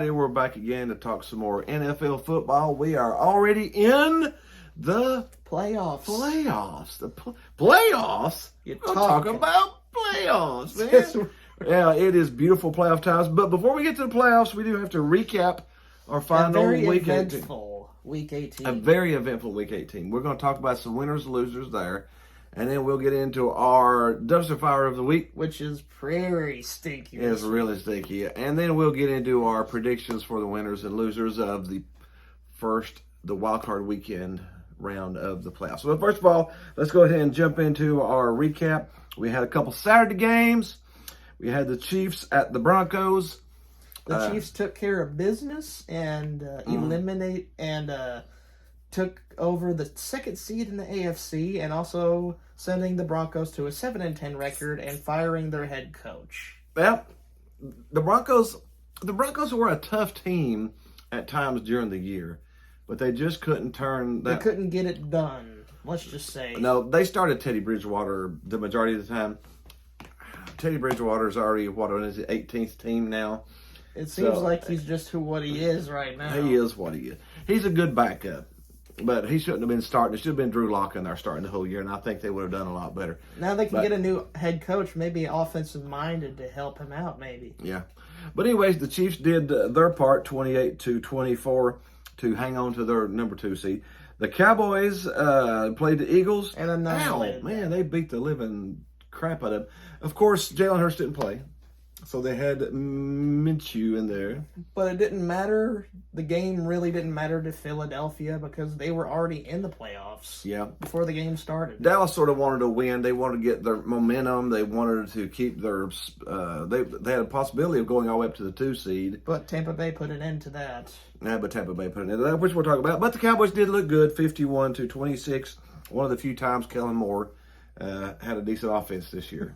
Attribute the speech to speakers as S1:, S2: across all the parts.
S1: everybody. We're back again to talk some more NFL football. We are already in the
S2: playoffs.
S1: Playoffs?
S2: You're
S1: talking about playoffs, man. Yeah, it is beautiful playoff times. But before we get to the playoffs, we do have to recap our final week 18.
S2: Week 18.
S1: A very eventful week 18. We're going to talk about some winners and losers there. And then we'll get into our dumpster fire of the week,
S2: which is pretty stinky.
S1: It's really stinky. And then we'll get into our predictions for the winners and losers of the wild card weekend round of the playoffs. So first of all, let's go ahead and jump into our recap. We had a couple Saturday games. We had the Chiefs at the Broncos.
S2: The Chiefs took care of business and took over the second seed in the AFC, and also sending the Broncos to a 7-10 record and firing their head coach.
S1: Well, the Broncos were a tough team at times during the year, but they just couldn't turn that.
S2: They couldn't get it done. Let's just say.
S1: No, they started Teddy Bridgewater the majority of the time. Teddy Bridgewater's already on his 18th team now.
S2: It seems like he's just what he is right now.
S1: He is what he is. He's a good backup. But he shouldn't have been starting. It should have been Drew Lock in there starting the whole year, and I think they would have done a lot better.
S2: Now they can get a new head coach, maybe offensive-minded, to help him out, maybe.
S1: Yeah. But anyways, the Chiefs did their part, 28-24, to hang on to their number 2 seed. The Cowboys played the Eagles.
S2: And annihilated.
S1: Man, they beat the living crap out of them. Of course, Jalen Hurts didn't play. So they had Minshew in there.
S2: But it didn't matter. The game really didn't matter to Philadelphia because they were already in the playoffs.
S1: Yeah.
S2: Before the game started.
S1: Dallas sort of wanted to win. They wanted to get their momentum. They wanted to keep their they had a possibility of going all the way up to the 2 seed.
S2: But Tampa Bay put an end to that.
S1: Yeah, but Tampa Bay put an end to that, which we'll talk about. But the Cowboys did look good, 51-26. One of the few times Kellen Moore had a decent offense this year.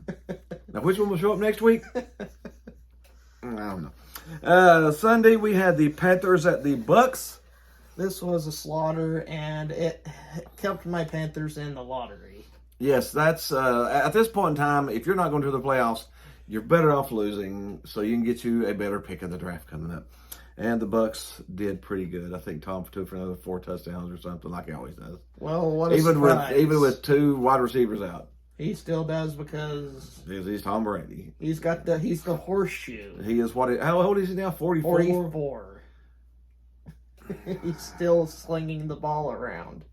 S1: Now, which one will show up next week? I don't know. Sunday, we had the Panthers at the Bucks.
S2: This was a slaughter, and it kept my Panthers in the lottery.
S1: Yes, that's at this point in time, if you're not going to the playoffs, you're better off losing, so you can get you a better pick in the draft coming up. And the Bucks did pretty good. I think Tom took for another 4 touchdowns or something, like he always does.
S2: Well, what a surprise.
S1: Even with 2 wide receivers out.
S2: He still does because
S1: he's Tom Brady.
S2: He's the horseshoe.
S1: He is how old is he now? 44?
S2: 44. He's still slinging the ball around.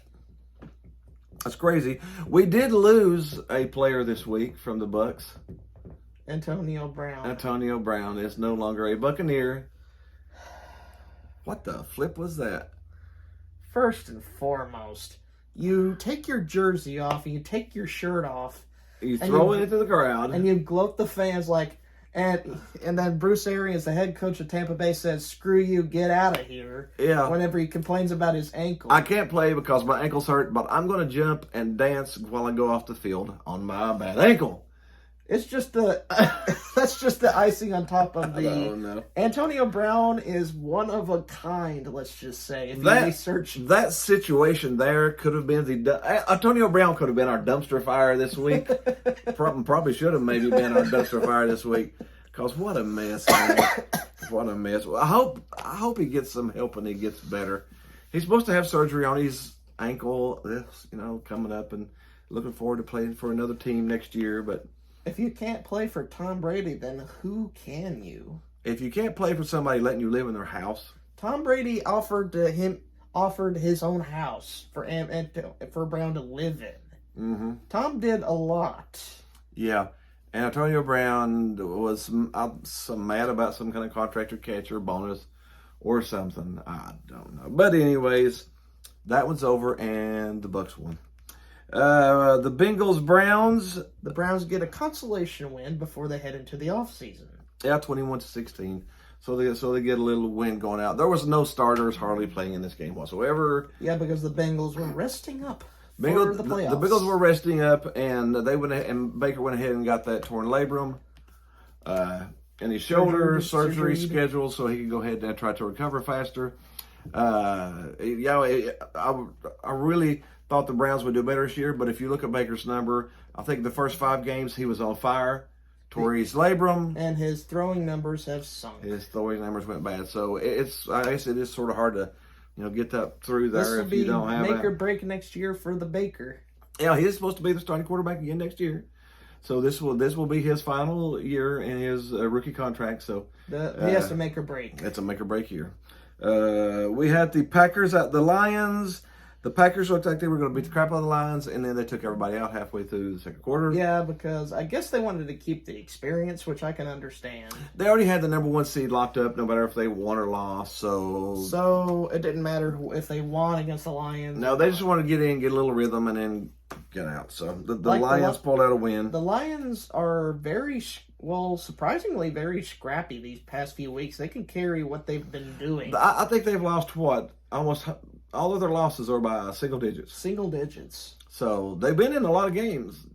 S1: That's crazy. We did lose a player this week from the Bucks.
S2: Antonio Brown.
S1: Antonio Brown is no longer a Buccaneer. What the flip was that?
S2: First and foremost, you take your jersey off and you take your shirt off.
S1: You throw it into the crowd.
S2: And you gloat the fans and then Bruce Arians, the head coach of Tampa Bay, says, "Screw you, get out of here."
S1: Yeah.
S2: Whenever he complains about his ankle.
S1: I can't play because my ankle's hurt, but I'm going to jump and dance while I go off the field on my bad ankle.
S2: It's just that's just the icing on top of the.
S1: No.
S2: Antonio Brown is one of a kind. Let's just say if you research
S1: that situation, there could have been Antonio Brown could have been our dumpster fire this week. Probably should have maybe been our dumpster fire this week. Cause what a mess! Man. What a mess! I hope he gets some help and he gets better. He's supposed to have surgery on his ankle, coming up, and looking forward to playing for another team next year, but.
S2: If you can't play for Tom Brady, then who can you?
S1: If you can't play for somebody letting you live in their house.
S2: Tom Brady offered his own house for Brown to live in.
S1: Mm-hmm.
S2: Tom did a lot.
S1: Yeah. And Antonio Brown was some mad about some kind of contract or catcher bonus or something. I don't know. But anyways, that one's over and the Bucks won. The Bengals Browns.
S2: The Browns get a consolation win before they head into the offseason.
S1: Yeah, 21-16. So they get a little win going out. There was no starters hardly playing in this game whatsoever.
S2: Yeah, because the Bengals were resting up for the playoffs.
S1: The Bengals were resting up, and and Baker went ahead and got that torn labrum and his shoulder surgery scheduled so he could go ahead and try to recover faster. I really thought the Browns would do better this year, but if you look at Baker's number, I think the first 5 games he was on fire. tore his labrum.
S2: And his throwing numbers have sunk.
S1: His throwing numbers went bad. So I guess it is sort of hard to, get that through there if you don't have
S2: make
S1: that.
S2: or break next year for the Baker.
S1: Yeah, he is supposed to be the starting quarterback again next year. So this will be his final year in his rookie contract. So
S2: he has to make or break.
S1: It's a make or break year. We had the Packers at the Lions. The Packers looked like they were going to beat the crap out of the Lions, and then they took everybody out halfway through the second quarter.
S2: Yeah, because I guess they wanted to keep the experience, which I can understand.
S1: They already had the number 1 seed locked up, no matter if they won or lost. So
S2: it didn't matter if they won against the Lions.
S1: No, they just wanted to get in, get a little rhythm, and then get out. So the Lions pulled out a win.
S2: The Lions are surprisingly very scrappy these past few weeks. They can carry what they've been doing.
S1: I think they've lost almost all of their losses are by single digits.
S2: Single digits.
S1: So they've been in a lot of games.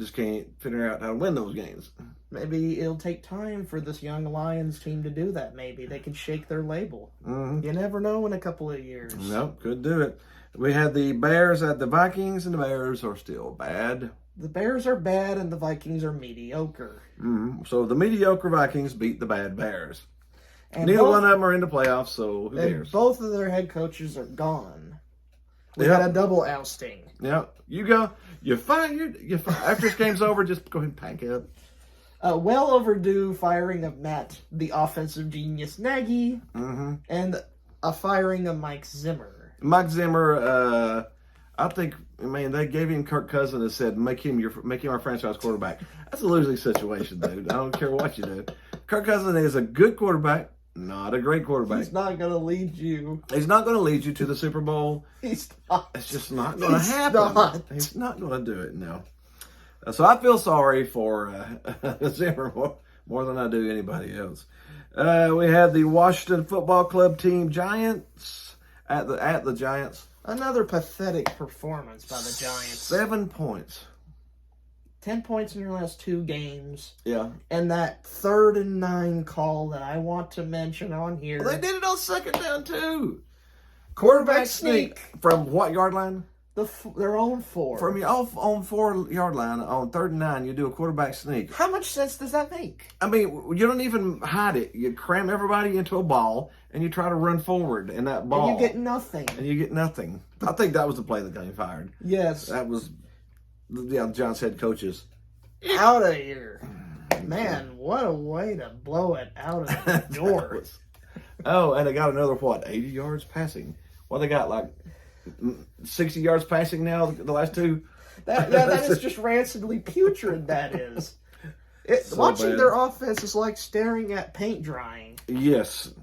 S1: Just can't figure out how to win those games.
S2: Maybe it'll take time for this young Lions team to do that. Maybe they can shake their label.
S1: Mm-hmm.
S2: You never know in a couple of years.
S1: Nope, could do it. We had the Bears at the Vikings, and the Bears are still bad.
S2: The Bears are bad, and the Vikings are mediocre.
S1: Mm-hmm. So the mediocre Vikings beat the bad Bears. And neither one of them are in the playoffs, so who cares?
S2: Both of their head coaches are gone. We got a double ousting.
S1: Yeah, you're fired. After this game's over, just go ahead and pack up.
S2: Well overdue firing of Matt, the offensive genius Nagy, and a firing of Mike Zimmer.
S1: Mike Zimmer, I think, they gave him Kirk Cousins and said, make him our franchise quarterback. That's a losing situation, dude. I don't care what you do. Kirk Cousins is a good quarterback, not a great quarterback.
S2: He's not going to lead you.
S1: He's not going to lead you to the Super Bowl.
S2: He's not.
S1: It's just not going to happen. He's not going to do it, no. So I feel sorry for Zimmer more than I do anybody else. We had the Washington Football Club team Giants at the Giants.
S2: Another pathetic performance by the Giants.
S1: 7 points.
S2: 10 points in your last 2 games.
S1: Yeah.
S2: And that 3rd and 9 call that I want to mention on here.
S1: Well, they did it on second down, too. Quarterback sneak. From what yard line?
S2: Their own 4.
S1: From your own 4 yard line on 3rd and 9, you do a quarterback sneak.
S2: How much sense does that make?
S1: I mean, you don't even hide it. You cram everybody into a ball, and you try to run forward in that ball.
S2: And you get nothing.
S1: I think that was the play that got him fired.
S2: Yes.
S1: That was, the Giants head coaches.
S2: Out of here. Man, what a way to blow it out of the door.
S1: And they got another, 80 yards passing? Well, they got like 60 yards passing now, the last 2.
S2: That is just rancidly putrid, that is. Watching
S1: bad.
S2: their offense is like staring at paint drying.
S1: Yes.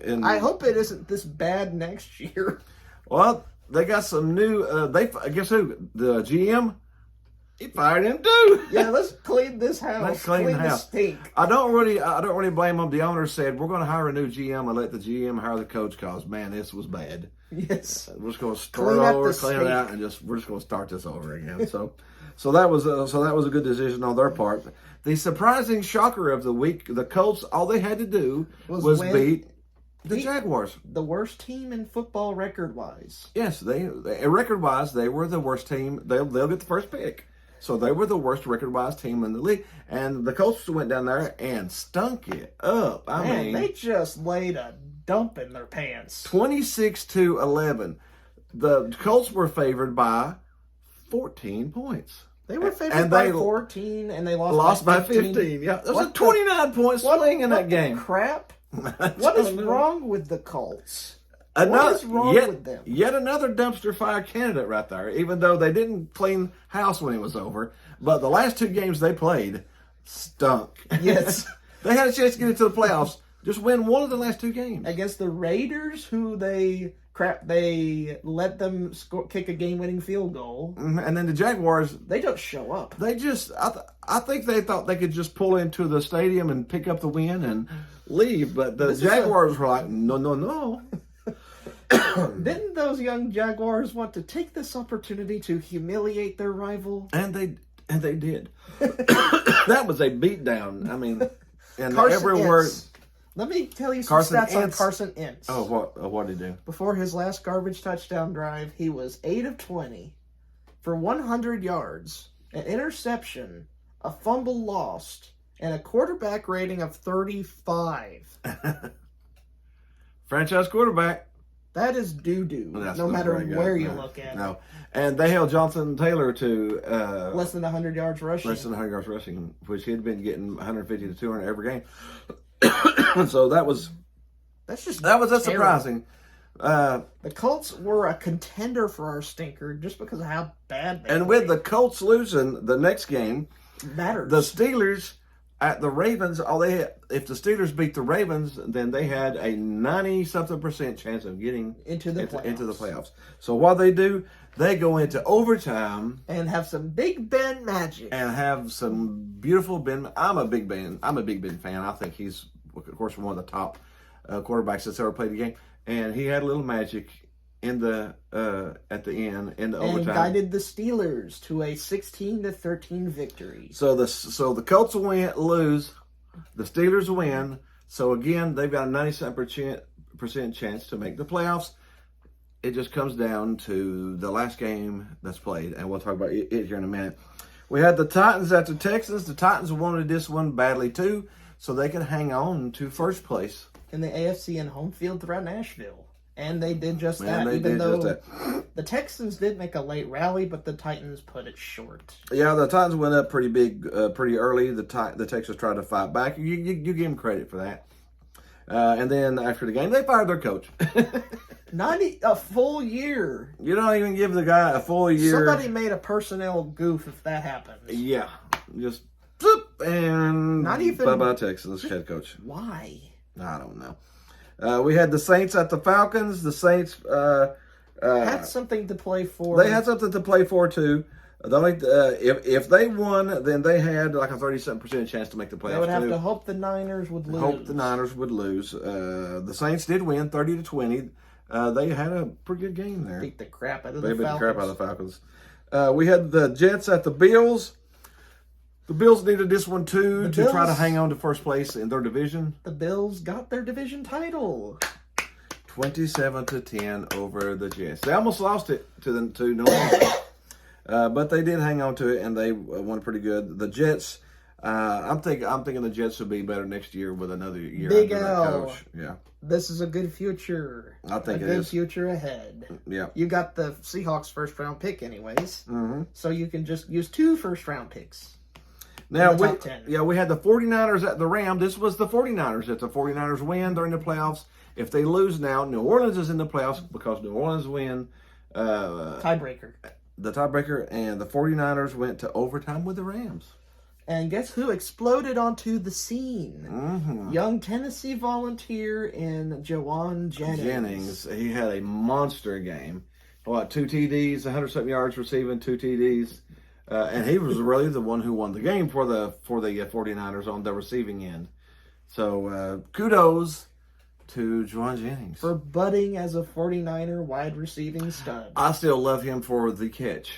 S1: And
S2: I hope it isn't this bad next year.
S1: Well, they got some new, guess who? The GM? He fired him too.
S2: Yeah, let's clean this house.
S1: Let's clean the house.
S2: Stink.
S1: I don't really blame them. The owner said, we're going to hire a new GM and let the GM hire the coach because, man, this was bad.
S2: Yes.
S1: We're just going to start over, clean it out, and we're just going to start this over again. So that was a good decision on their part. The surprising shocker of the week, the Colts, all they had to do was beat the Jaguars.
S2: The worst team in football record-wise.
S1: Yes, record-wise, they were the worst team. They'll get the first pick. So they were the worst record-wise team in the league. And the Colts went down there and stunk it up. I mean,
S2: they just laid a dump in their pants.
S1: 26-11. The Colts were favored by 14 points.
S2: They were favored by 14, and they lost
S1: by 15. Yeah, there was a 29-point swing in that game.
S2: Crap. What is wrong with the Colts?
S1: What
S2: is wrong with them?
S1: Yet another dumpster fire candidate right there, even though they didn't clean house when it was over. But the last 2 games they played stunk.
S2: Yes.
S1: They had a chance to get into the playoffs. Just win one of the last 2 games.
S2: Against the Raiders, who they let them kick a game-winning field goal.
S1: And then the Jaguars,
S2: they don't show up.
S1: They just, I think they thought they could just pull into the stadium and pick up the win and leave. But the Jaguars were like, no.
S2: Didn't those young Jaguars want to take this opportunity to humiliate their rival?
S1: And they did. That was a beatdown. I mean, and every word.
S2: Let me tell you some stats on Carson Wentz.
S1: Oh, what did he do?
S2: Before his last garbage touchdown drive, he was 8 of 20 for 100 yards, an interception, a fumble lost, and a quarterback rating of 35.
S1: Franchise quarterback.
S2: That is doo-doo, no matter where you look at it.
S1: No. And they held Jonathan Taylor to
S2: less than 100 yards rushing.
S1: Less than 100 yards rushing, which he'd been getting 150 to 200 every game. So that was surprising.
S2: The Colts were a contender for our stinker just because of how bad they
S1: And
S2: played.
S1: with the Colts losing the next game,
S2: matters.
S1: The Steelers at the Ravens, if the Steelers beat the Ravens, then they had a 90-something% chance of getting
S2: into the
S1: playoffs. So what they do, they go into overtime
S2: and have some Big Ben magic.
S1: And have some beautiful Ben. I'm a Big Ben fan. I think he's, of course, one of the top quarterbacks that's ever played the game. And he had a little magic in the at the end in the overtime,
S2: and guided the Steelers to a 16-13 victory.
S1: So the Colts lose, the Steelers win. So again, they've got a 97% chance to make the playoffs. It just comes down to the last game that's played, and we'll talk about it here in a minute. We had the Titans at the Texans. The Titans wanted this one badly too, so they could hang on to first place
S2: in the AFC and home field throughout Nashville. And they did just that, even though the Texans did make a late rally, but the Titans put it short.
S1: Yeah, the Titans went up pretty big, pretty early. The Texans tried to fight back. You give them credit for that. And then after the game, they fired their coach.
S2: A full year.
S1: You don't even give the guy a full year.
S2: Somebody made a personnel goof if that happens.
S1: Yeah, just and
S2: not even
S1: bye-bye Texans head coach.
S2: Why?
S1: I don't know. We had the Saints at the Falcons. The Saints
S2: had something to play for.
S1: They had something to play for too. If they won, then they had like a 30-something% chance to make the playoffs.
S2: They would have to hope the Niners would lose. The Saints did win 30-20.
S1: They had a pretty good game there.
S2: Beat the crap out of
S1: the Falcons. We had the Jets at the Bills. The Bills needed this one too to try to hang on to first place in their division.
S2: The Bills got their division title,
S1: 27-10 over the Jets. They almost lost it to New Orleans, but they did hang on to it and they won pretty good. The Jets, I'm thinking the Jets will be better next year with another year
S2: Big
S1: under
S2: L.
S1: that coach. Yeah,
S2: this is a good future.
S1: I think
S2: a
S1: it
S2: good
S1: is.
S2: future ahead.
S1: Yeah,
S2: you got the Seahawks first round pick anyways,
S1: so
S2: you can just use 2 first round picks.
S1: Now, we had the 49ers at the Rams. This was the 49ers. If the 49ers win during the playoffs, if they lose now, New Orleans is in the playoffs because New Orleans win.
S2: Tiebreaker.
S1: The tiebreaker, and the 49ers went to overtime with the Rams.
S2: And guess who exploded onto the scene? Young Tennessee Volunteer in Jawan Jennings.
S1: He had a monster game. 2 TDs, 100-something yards receiving, 2 TDs. And he was really the one who won the game for the 49ers on the receiving end. So kudos to Jawan Jennings.
S2: For budding as a 49er wide receiving stud.
S1: I still love him for the catch.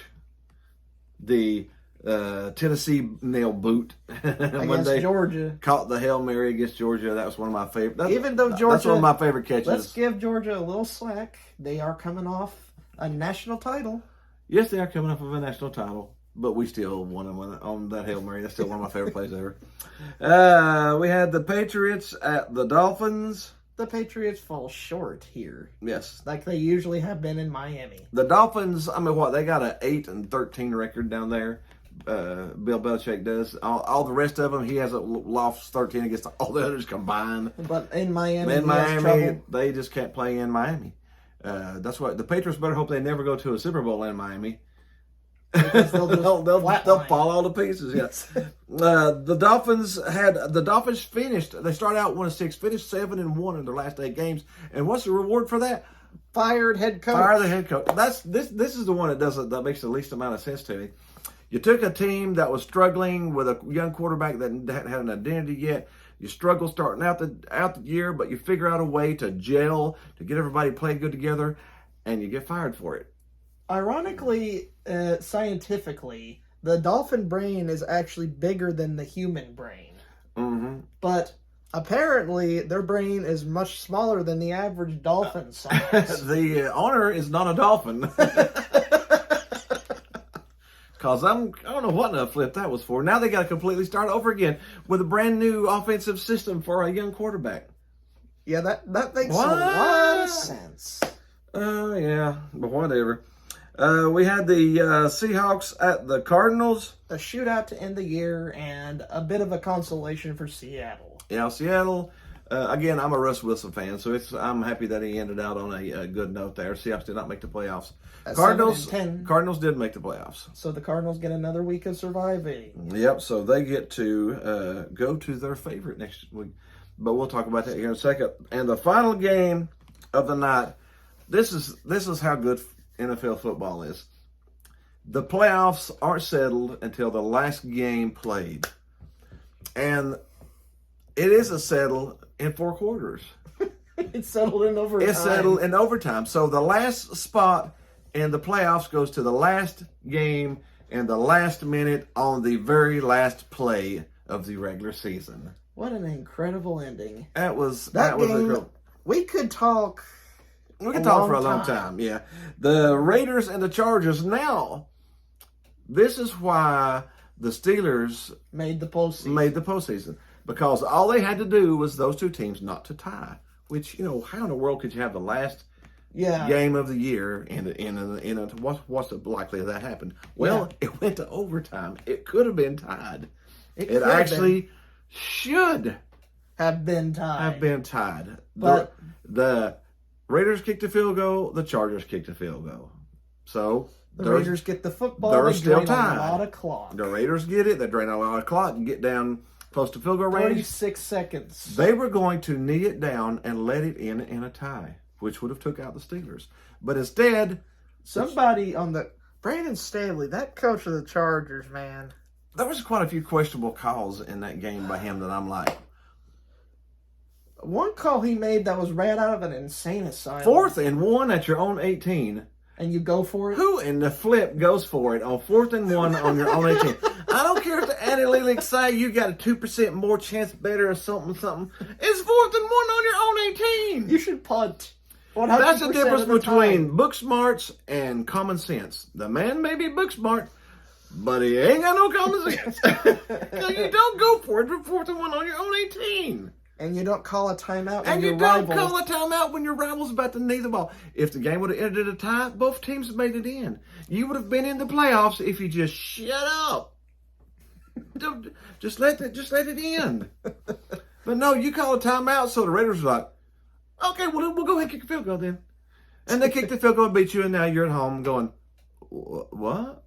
S1: The Tennessee nail boot.
S2: Against Georgia.
S1: Caught the Hail Mary against Georgia. That was one of my favorite.
S2: Even though Georgia,
S1: that's one of my favorite catches.
S2: Let's give Georgia a little slack. They are coming off a national title.
S1: Yes, they are coming off of a national title. But we still won them on that Hail Mary. That's still one of my favorite plays ever. We had the Patriots at the Dolphins.
S2: The Patriots fall short here.
S1: Yes.
S2: Like they usually have been in Miami.
S1: The Dolphins, they got an 8-13 record down there. Bill Belichick does. All the rest of them, he has a lost 13 against all the others combined.
S2: But in Miami,
S1: they just can't play in Miami. That's why the Patriots better hope they never go to a Super Bowl in Miami.
S2: Because they'll
S1: fall all to pieces. Yes. The Dolphins finished. They started out 1-6, finished 7-1 in their last 8 games. And what's the reward for that?
S2: Fired head coach.
S1: Fire the head coach. This is the one that makes the least amount of sense to me. You took a team that was struggling with a young quarterback that hadn't had an identity yet. You struggle starting out the year, but you figure out a way to gel, to get everybody playing good together, and you get fired for it.
S2: Ironically, scientifically, the dolphin brain is actually bigger than the human brain. But apparently, their brain is much smaller than the average dolphin size.
S1: The owner is not a dolphin. Because I don't know what in a flip that was for. Now they got to completely start over again with a brand new offensive system for a young quarterback.
S2: Yeah, that makes a lot of sense.
S1: Yeah, but whatever. We had the Seahawks at the Cardinals.
S2: A shootout to end the year and a bit of a consolation for Seattle.
S1: Yeah, Seattle. Again, I'm a Russ Wilson fan, so I'm happy that he ended out on a good note there. Seahawks did not make the playoffs. Cardinals did make the playoffs.
S2: So the Cardinals get another week of surviving.
S1: Yep, so they get to go to their favorite next week. But we'll talk about that here in a second. And the final game of the night, this is how good NFL football is. The playoffs aren't settled until the last game played. And it isn't settled in 4 quarters.
S2: It's settled in overtime.
S1: It's settled in overtime. So the last spot in the playoffs goes to the last game and the last minute on the very last play of the regular season.
S2: What an incredible ending.
S1: That was
S2: game,
S1: incredible.
S2: We could talk.
S1: We can talk for a long time, yeah. The Raiders and the Chargers. Now, this is why the Steelers
S2: made the postseason.
S1: Because all they had to do was those two teams not to tie. Which, how in the world could you have the last game of the year and what's the likelihood that happened? Well, It went to overtime. It could have been tied. It actually should
S2: have been tied.
S1: But the Raiders kicked a field goal. The Chargers kicked a field goal. So
S2: the Raiders get the football.
S1: They're still tied.
S2: A lot of clock.
S1: The Raiders get it. They drain a lot of clock and get down close to field goal range.
S2: 36 seconds.
S1: They were going to knee it down and let it in a tie, which would have took out the Steelers. But instead,
S2: somebody on the Brandon Staley, that coach of the Chargers, man.
S1: There was quite a few questionable calls in that game by him that I'm like.
S2: One call he made that was ran out of an insane asylum.
S1: 4th and 1 at your own 18.
S2: And you go for it?
S1: Who in the flip goes for it on 4th and 1 on your own 18? I don't care if the analytics say you got a 2% more chance better or something. It's 4th and 1 on your own 18.
S2: You should punt.
S1: That's the difference between book smarts and common sense. The man may be book smart, but he ain't got no common sense. You don't go for it for 4th and 1 on your own 18.
S2: And you don't call a timeout
S1: when your rival... And you don't call a timeout when your rival's about to knee the ball. If the game would have ended a tie, both teams made it in. You would have been in the playoffs if you just shut up. Just let it in. But no, you call a timeout, so the Raiders are like, okay, well, we'll go ahead and kick a field goal then. And they kicked the field goal and beat you, and now you're at home going, what?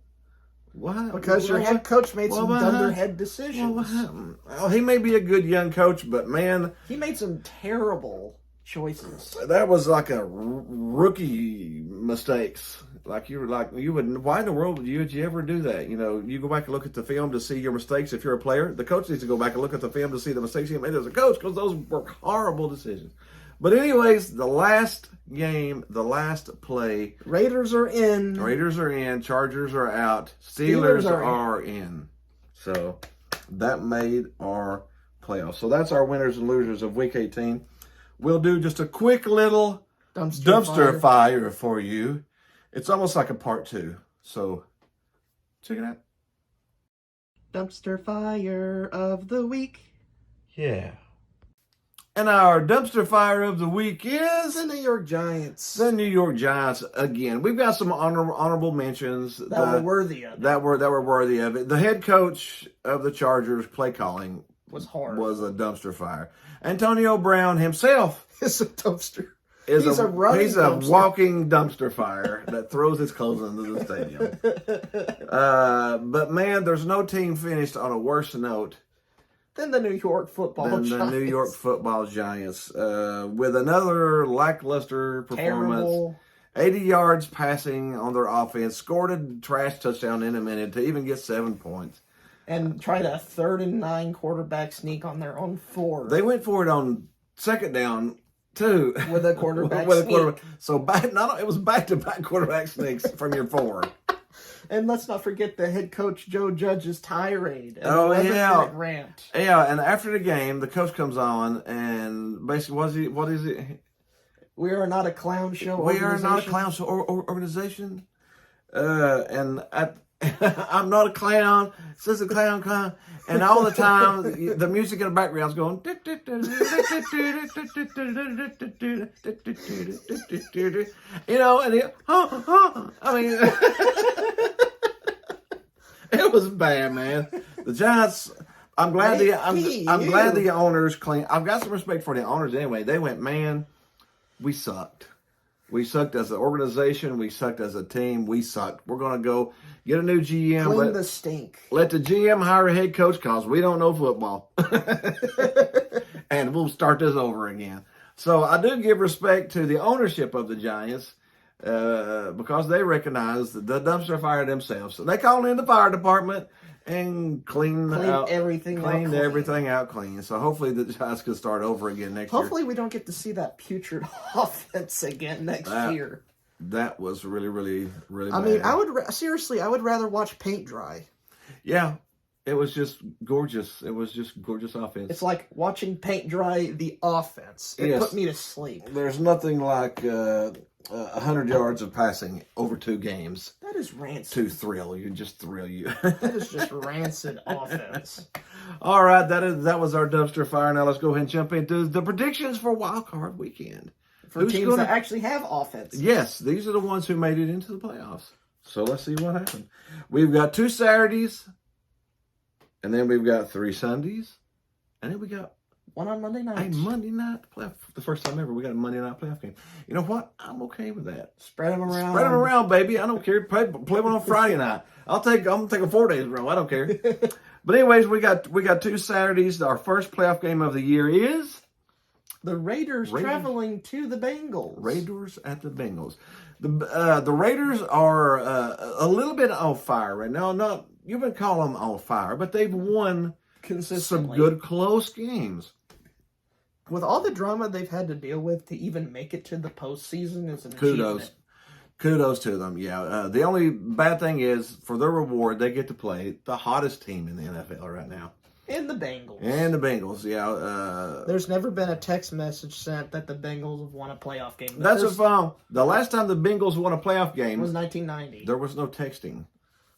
S1: What?
S2: Because your head coach made some dunderhead decisions.
S1: What happened? Well, he may be a good young coach, but man,
S2: he made some terrible choices.
S1: That was like a rookie mistakes. You wouldn't. Why in the world would you ever do that? You go back and look at the film to see your mistakes. If you're a player, the coach needs to go back and look at the film to see the mistakes he made as a coach, because those were horrible decisions. But anyways, the last game, the last play.
S2: Raiders are in.
S1: Chargers are out. Steelers are in. So that made our playoffs. So that's our winners and losers of Week 18. We'll do just a quick little dumpster fire for you. It's almost like a part 2. So check it out.
S2: Dumpster fire of the week.
S1: Yeah. And our dumpster fire of the week is
S2: the New York Giants.
S1: The New York Giants again. We've got some honorable mentions
S2: that were worthy of it.
S1: That were worthy of it. The head coach of the Chargers play calling
S2: was hard.
S1: Was a dumpster fire. Antonio Brown himself
S2: is a dumpster.
S1: He's a walking dumpster fire that throws his clothes into the stadium. But man, there's no team finished on a worse note
S2: than the New York Football Giants.
S1: The New York Football Giants. With another lackluster performance.
S2: Terrible.
S1: 80 yards passing on their offense. Scored a trash touchdown in a minute to even get 7 points.
S2: And tried a 3rd and 9 quarterback sneak on their own 4.
S1: They went for it on 2nd down, too.
S2: With a quarterback sneak.
S1: So it was back-to-back quarterback sneaks from your 4.
S2: And let's not forget the head coach Joe Judge's tirade.
S1: Rant. Yeah, and after the game, the coach comes on and basically, what is it?
S2: We are not a clown show
S1: organization. And I'm not a clown. Says a clown. And all the time, the music in the background's going. You know, and I mean, it was bad, man. The Giants. I'm glad the owners clean. I've got some respect for the owners anyway. They went, man, we sucked. We sucked as an organization. We sucked as a team. We sucked. We're going to go get a new GM.
S2: Clean the stink.
S1: Let the GM hire a head coach because we don't know football. And we'll start this over again. So I do give respect to the ownership of the Giants because they recognize the dumpster fire themselves. So they called in the fire department and cleaned everything out clean. So hopefully the Giants can start over again next year.
S2: Hopefully we don't get to see that putrid offense again next year.
S1: That was really, really, really
S2: I
S1: bad.
S2: mean, I would rather watch paint dry.
S1: Yeah, it was just gorgeous. It was just gorgeous offense.
S2: It's like watching paint dry the offense. It put me to sleep.
S1: There's nothing like 100 yards of passing over 2 games.
S2: That is rancid.
S1: To thrill you.
S2: That is just rancid offense.
S1: All right, that was our dumpster fire. Now let's go ahead and jump into the predictions for Wild Card Weekend.
S2: For teams that actually have offense.
S1: Yes, these are the ones who made it into the playoffs. So let's see what happened. We've got 2 Saturdays, and then we've got 3 Sundays, and then we got
S2: one on Monday night.
S1: A Monday night playoff. The first time ever we got a Monday night playoff game. You know what? I'm okay with that.
S2: Spread them around.
S1: Spread them around, baby. I don't care. Play one on Friday night. I'm gonna take a 4 days in a row. I don't care. But anyways, we got 2 Saturdays. Our first playoff game of the year is
S2: the Raiders traveling to the Bengals.
S1: Raiders at the Bengals. The Raiders are a little bit on fire right now. You wouldn't call them on fire, but they've won some good close games.
S2: With all the drama they've had to deal with to even make it to the postseason is an achievement.
S1: Kudos to them, yeah. The only bad thing is, for their reward, they get to play the hottest team in the NFL right now.
S2: And the Bengals.
S1: Yeah.
S2: There's never been a text message sent that the Bengals have won a playoff game.
S1: That's a fun. The last time the Bengals won a playoff game
S2: was 1990.
S1: There was no texting.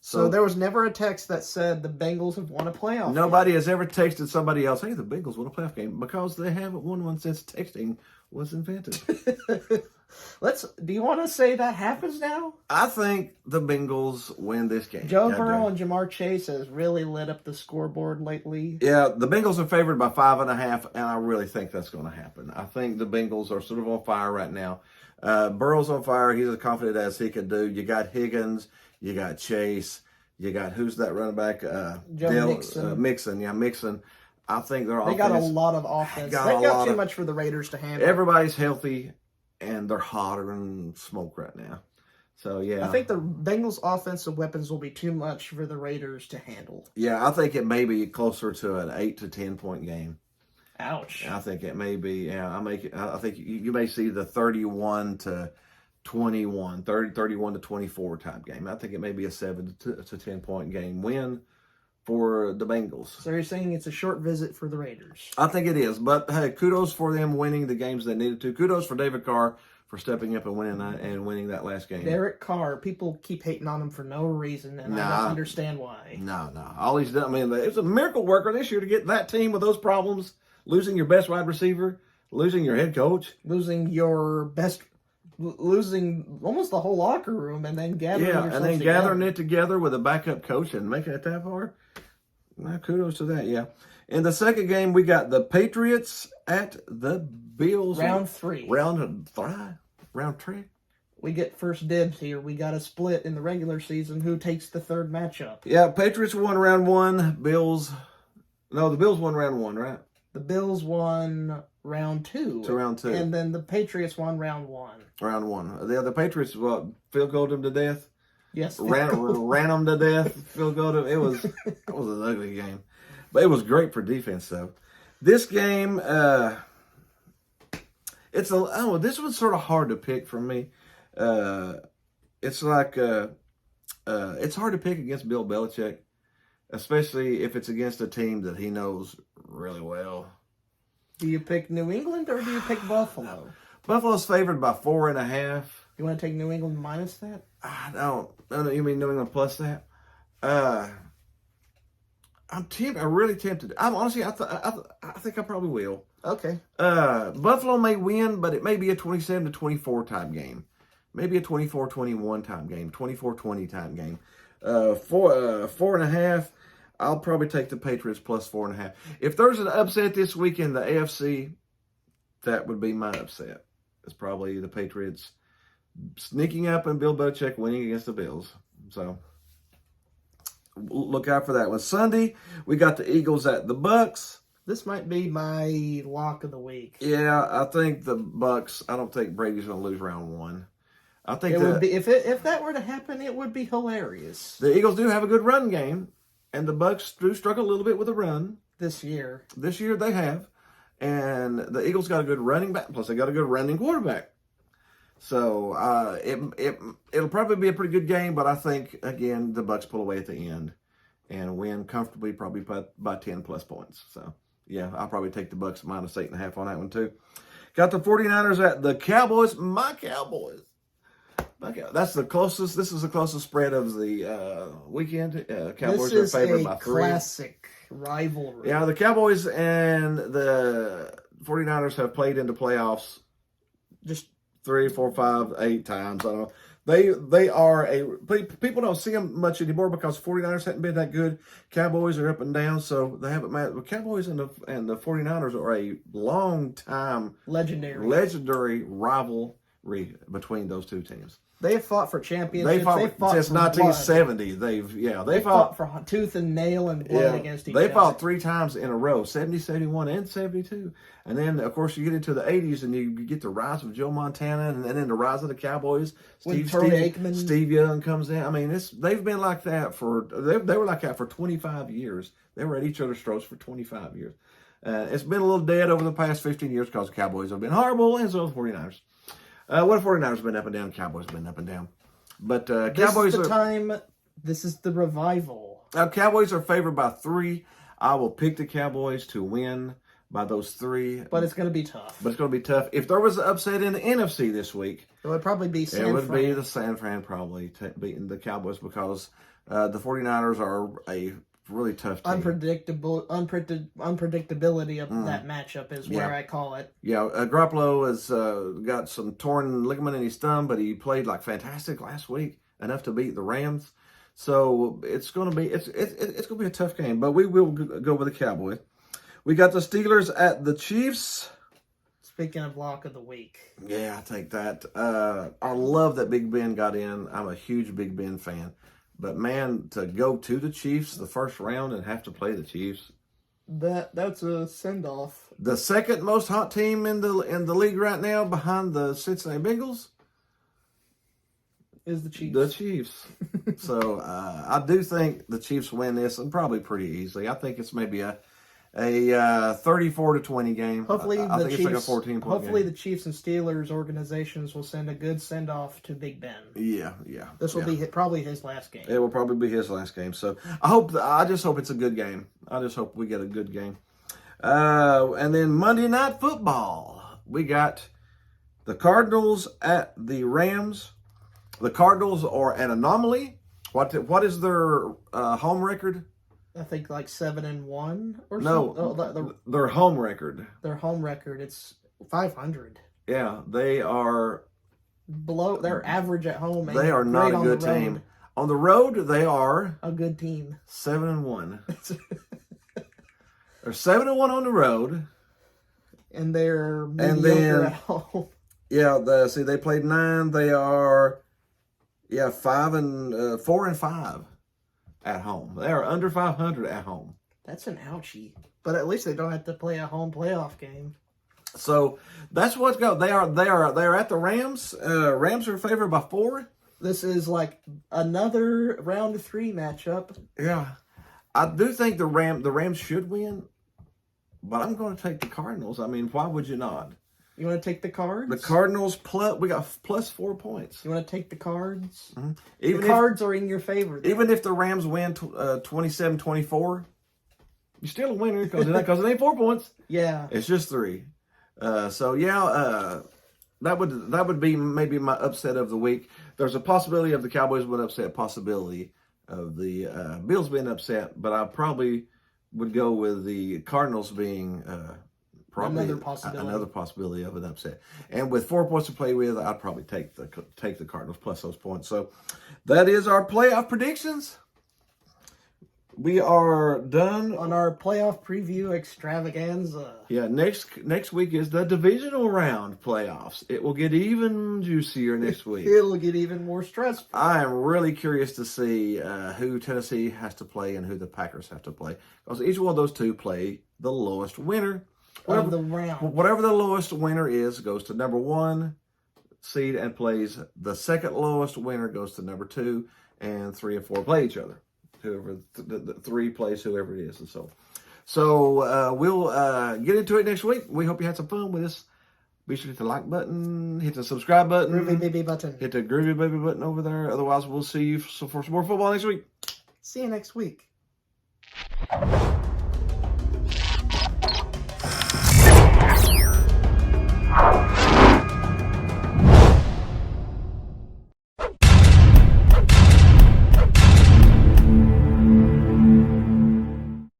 S2: So there was never a text that said the Bengals have won a playoff
S1: Nobody has ever texted somebody else, hey, the Bengals won a playoff game, because they haven't won one since texting was invented.
S2: Do you want to say that happens now?
S1: I think the Bengals win this game.
S2: Joe Burrow and Jamar Chase has really lit up the scoreboard lately.
S1: Yeah, the Bengals are favored by 5.5, and I really think that's going to happen. I think the Bengals are sort of on fire right now. Burrow's on fire. He's as confident as he can do. You got Higgins. You got Chase. You got, who's that running back?
S2: Mixon.
S1: Mixon. I think
S2: they got a lot of offense. They got too much for the Raiders to handle.
S1: Everybody's healthy, and they're hotter than smoke right now. So, yeah.
S2: I think the Bengals' offensive weapons will be too much for the Raiders to handle.
S1: Yeah, I think it may be closer to an 8 to 10 point game.
S2: Ouch.
S1: I think it may be. Yeah, I think you may see the 31 to 21, 31 to 24 type game. I think it may be a 7 to 10 point game win for the Bengals.
S2: So you're saying it's a short visit for the Raiders?
S1: I think it is. But hey, kudos for them winning the games they needed to. Kudos for David Carr for stepping up and winning that last game.
S2: Derek Carr, people keep hating on him for no reason, and I don't understand why.
S1: No. All he's done, it was a miracle worker this year to get that team with those problems, losing your best wide receiver, losing your head coach,
S2: losing almost the whole locker room, and then gathering
S1: it together with a backup coach and making it that far. Now, kudos to that, yeah. In the second game, we got the Patriots at the Bills.
S2: Round 3.
S1: Round 3.
S2: We get first dibs here. We got a split in the regular season. Who takes the third matchup?
S1: Yeah, Patriots won round 1. The Bills won round 1, right?
S2: The Bills won round 2.
S1: Round 2.
S2: And then the Patriots won round 1.
S1: Round 1. The Patriots, field goaled them to death?
S2: Yes.
S1: Ran them to death. Field goaled them. It was an ugly game. But it was great for defense, though. This game, this was sort of hard to pick for me. It's like, it's hard to pick against Bill Belichick, especially if it's against a team that he knows really well.
S2: Do you pick New England or do you pick Buffalo?
S1: Buffalo's favored by 4.5.
S2: You want to take New England minus that?
S1: I don't. You mean New England plus that? I'm really tempted. I'm honestly, I think I probably will.
S2: Okay.
S1: Buffalo may win, but it may be a 27-24 type game. Maybe a 24-21 type game, 24-20 type game. 4.5. I'll probably take the Patriots plus 4.5. If there's an upset this week in the AFC, that would be my upset. It's probably the Patriots sneaking up and Bill Belichick winning against the Bills. So look out for that one. Sunday, we got the Eagles at the Bucks.
S2: This might be my lock of the week.
S1: Yeah, I think the Bucks. I don't think Brady's going to lose round one. I think
S2: it would be if that were to happen, it would be hilarious.
S1: The Eagles do have a good run game, and the Bucks do struggle a little bit with the run
S2: this year.
S1: This year they have, and the Eagles got a good running back. Plus, they got a good running quarterback. So it'll probably be a pretty good game, but I think again the Bucks pull away at the end and win comfortably, probably by 10 plus points. So yeah, I'll probably take the Bucks minus 8.5 on that one too. Got the 49ers at the Cowboys. My Cowboys. That's the closest. This is the closest spread of the weekend. Cowboys are favored by 3.
S2: Classic rivalry.
S1: Yeah, the Cowboys and the 49ers have played into playoffs just 3, 4, 5, 8 times. I don't know. They are people don't see them much anymore because 49ers haven't been that good. Cowboys are up and down, so they haven't matched. The Cowboys and the 49ers are a long time legendary rivalry between those two teams.
S2: They have fought for championships.
S1: They fought since 1970. They
S2: fought for tooth and nail and blood against each other.
S1: They fought 3 times in a row, 70, 71, and 72. And then, of course, you get into the 80s and you get the rise of Joe Montana and then the rise of the Cowboys. Steve Young comes in. I mean, they've been like that they were like that for 25 years. They were at each other's throats for 25 years. It's been a little dead over the past 15 years because the Cowboys have been horrible, and so have the 49ers. What if 49ers have been up and down? Cowboys have been up and down. But Cowboys
S2: This is the revival.
S1: Cowboys are favored by 3. I will pick the Cowboys to win by those 3.
S2: But it's going to be tough.
S1: If there was an upset in the NFC this week,
S2: it would probably be San
S1: Fran. It would
S2: be
S1: the San Fran probably beating the Cowboys because the 49ers are a really tough team.
S2: Unpredictability of that matchup is where I call it.
S1: Yeah, Garoppolo has got some torn ligament in his thumb, but he played like fantastic last week, enough to beat the Rams. So it's going to be it's going to be a tough game, but we will go with the Cowboys. We got the Steelers at the Chiefs.
S2: Speaking of lock of the week.
S1: Yeah, I take that. I love that Big Ben got in. I'm a huge Big Ben fan. But man, to go to the Chiefs the first round and have to play the Chiefs,
S2: that's a send off.
S1: The second most hot team in the league right now, behind the Cincinnati Bengals,
S2: is the Chiefs.
S1: The Chiefs. So I do think the Chiefs win this, and probably pretty easily. I think it's maybe a 34-20 game.
S2: Hopefully,
S1: I think it's like a 14-point
S2: hopefully
S1: game.
S2: the Chiefs and Steelers organizations will send a good send off to Big Ben.
S1: Yeah.
S2: This will be probably his last game.
S1: It will probably be his last game. So I just hope it's a good game. I just hope we get a good game. And then Monday Night Football, we got the Cardinals at the Rams. The Cardinals are an anomaly. What is their home record?
S2: I think like 7-1 or
S1: no,
S2: something. No,
S1: their home record.
S2: Their home record, it's 500.
S1: Yeah, they are
S2: below. They're average at home.
S1: They are not a good team. On the road, they are
S2: a good team.
S1: 7-1. They're 7-1 on the road,
S2: and they're mediocre at home.
S1: Yeah, they played 9. They are 4-5 at home. They are under 500 at home.
S2: That's an ouchie. But at least they don't have to play a home playoff game.
S1: So that's what's going. They are at the Rams. Rams are favored by 4.
S2: This is like another round of 3 matchup.
S1: Yeah, I do think the Rams should win, but I'm going to take the Cardinals. I mean, why would you not?
S2: You want to take the Cards?
S1: The Cardinals we got plus 4 points.
S2: You want to take the Cards?
S1: Mm-hmm.
S2: The Cards are in your favor. Then.
S1: Even if the Rams win 27-24, you're still a winner because it ain't 4 points.
S2: Yeah,
S1: it's just 3. That would be maybe my upset of the week. There's a possibility of the Cowboys would upset possibility of the Bills being upset, but I probably would go with the Cardinals being probably another possibility of an upset. And with 4 points to play with, I'd probably take the Cardinals plus those points. So that is our playoff predictions. We are done
S2: on our playoff preview extravaganza.
S1: Yeah, next week is the divisional round playoffs. It will get even juicier next week.
S2: It'll get even more stressful.
S1: I am really curious to see who Tennessee has to play and who the Packers have to play, because each one of those two play the lowest winner.
S2: Of the round.
S1: Whatever the lowest winner is goes to number 1 seed and plays. The second lowest winner goes to number 2, and 3 and 4 play each other. Whoever the 3 plays, whoever it is, and so we'll get into it next week. We hope you had some fun with us. Be sure to hit the like button, hit the subscribe button,
S2: groovy baby button,
S1: hit the groovy baby button over there. Otherwise, we'll see you for some more football next week.
S2: See you next week.